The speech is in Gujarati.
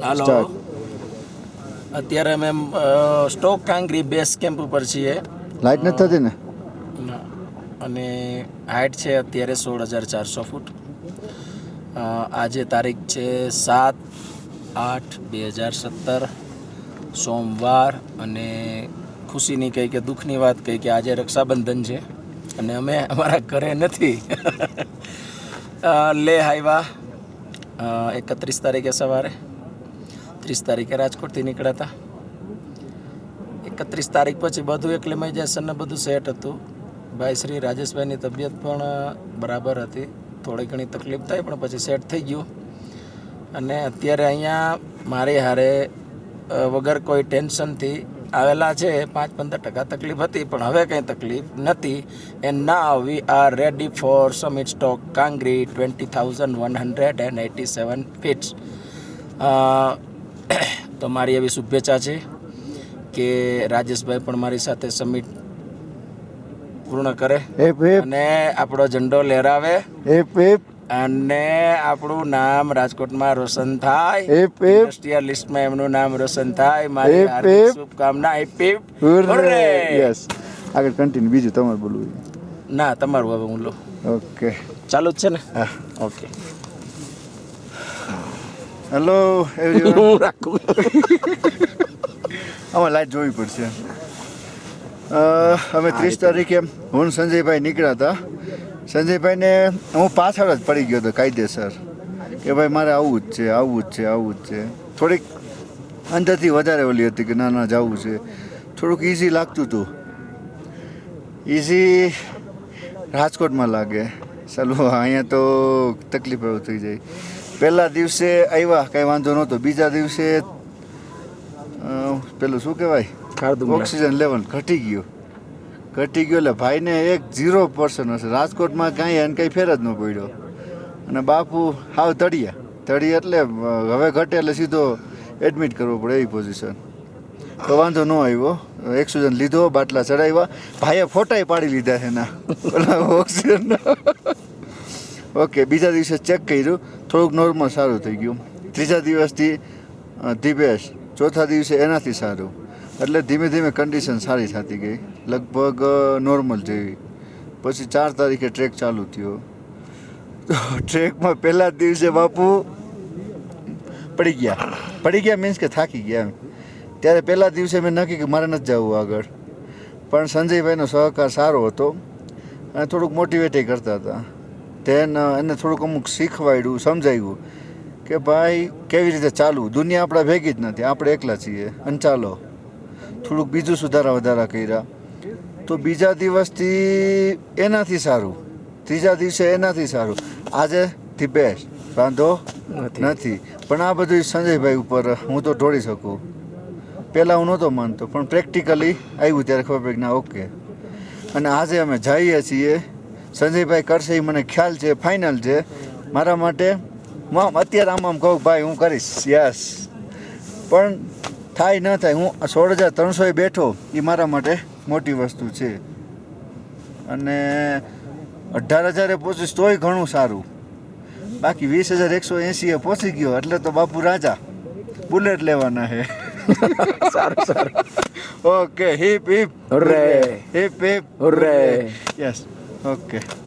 હાલો, અત્યારે અમે સ્ટોક કાંગરી બેઝ કેમ્પ ઉપર છીએ. લાઈટ નથી થતી ને? ના. અને હાઇટ છે અત્યારે 16,400 ફૂટ. આજે તારીખ છે 7/8/2017 સોમવાર. અને ખુશીની કહી કે દુઃખની વાત કહી કે આજે રક્ષાબંધન છે અને અમે અમારા ઘરે નથી. લેહ આવ્યા 31 તારીખે સવારે, 30 તારીખે રાજકોટથી નીકળ્યા હતા. 31 તારીખ પછી બધું એક્લિમાઇઝેશન ને બધું સેટ હતું. ભાઈ શ્રી રાજેશભાઈની તબિયત પણ બરાબર હતી, થોડી ઘણી તકલીફ થઈ પણ પછી સેટ થઈ ગયું. અને અત્યારે અહીંયા મારી હારે વગર કોઈ ટેન્શનથી આવેલા છે. 5-15% તકલીફ હતી પણ હવે કંઈ તકલીફ નથી. And now we are ready for summit Stok Kangri 20,187 feets. તો મારી એવી શુભેચ્છા છે કે રાજેશભાઈ પણ મારી સાથે સમિટ પૂર્ણ કરે અને આપણો ઝંડો લહેરાવે અને આપણું નામ રાજકોટમાં રોશન થાય, ઇન્ડસ્ટ્રીયલ લિસ્ટમાં એમનું નામ રોશન થાય. મારી હાર્દિક શુભકામના. યસ, આગળ કન્ટિન્યુ. બીજું તમારે બોલવું? ના, તમારું હવે હું લો. ઓકે, ચાલુ જ છે ને? ઓકે. Hello everyone. હું રાખું. આમાં લાઈટ જોવી પડશે. અમે 30 તારીખે હું સંજયભાઈ નીકળ્યા હતા. સંજયભાઈને હું પાછળ જ પડી ગયો હતો કાયદેસર કે ભાઈ મારે આવું જ છે, આવું જ છે, આવું જ છે. થોડીક અંદરથી વધારે ઓલી હતી કે ના ના જવું છે. થોડુંક ઇઝી લાગતું હતું. ઇઝી રાજકોટમાં લાગે, ચાલો અહીંયા તો તકલીફ એવું થઈ જાય. પહેલા દિવસે આવ્યા કાંઈ વાંધો નહોતો. બીજા દિવસે પેલું શું કહેવાય, ઓક્સિજન લેવલ ઘટી ગયું એટલે ભાઈને 0% હશે. રાજકોટમાં કાંઈ એને કંઈ ફેર જ ન પડ્યો. અને બાપુ હાવ તળિયા એટલે હવે ઘટે એટલે સીધો એડમિટ કરવો પડે એવી પોઝિશન. તો વાંધો ન આવ્યો. ઓક્સિજન લીધો, બાટલા ચડાવ્યા. ભાઈએ ફોટાય પાડી લીધા છે એના ઓક્સિજન. ઓકે, બીજા દિવસે ચેક કર્યું, થોડુંક નોર્મલ સારું થઈ ગયું. ત્રીજા દિવસથી ધી બેસ્ટ. ચોથા દિવસે એનાથી સારું. એટલે ધીમે ધીમે કન્ડિશન સારી થતી ગઈ, લગભગ નોર્મલ જેવી. પછી 4 તારીખે ટ્રેક ચાલુ થયો. તો ટ્રેકમાં પહેલા જ દિવસે બાપુ પડી ગયા મીન્સ કે થાકી ગયા એમ. ત્યારે પહેલા દિવસે મેં નક્કી કે મારે નથી જવું આગળ. પણ સંજયભાઈનો સહકાર સારો હતો અને થોડુંક મોટિવેટ કરતા હતા. ધેન એને થોડુંક અમુક શીખવાડ્યું, સમજાવ્યું કે ભાઈ કેવી રીતે ચાલવું. દુનિયા આપણા ભેગી જ નથી, આપણે એકલા છીએ. અને ચાલો થોડુંક બીજું સુધારા વધારા કર્યા. તો બીજા દિવસથી એનાથી સારું, ત્રીજા દિવસે એનાથી સારું. આજે ધી બેસ્ટ, વાંધો નથી. પણ આ બધું સંજયભાઈ ઉપર હું તો ઢોળી શકું. પહેલાં હું નહોતો માનતો પણ પ્રેક્ટિકલી આવ્યું ત્યારે ખબર પડી કે ના ઓકે. અને આજે અમે જઈએ છીએ. સંજયભાઈ કરશે એ મને ખ્યાલ છે, ફાઇનલ છે મારા માટે. અત્યારે આમ કહું ભાઈ હું કરીશ, યસ. પણ થાય ન થાય, હું 16,300 બેઠો એ મારા માટે મોટી વસ્તુ છે. અને 18,000 પહોંચીશ તોય ઘણું સારું. બાકી 20,180 પહોંચી ગયો એટલે તો બાપુ રાજા. બુલેટ લેવાના છે. સારું. Okay, hip hip hurray, hip hip hurray. Yes, okay.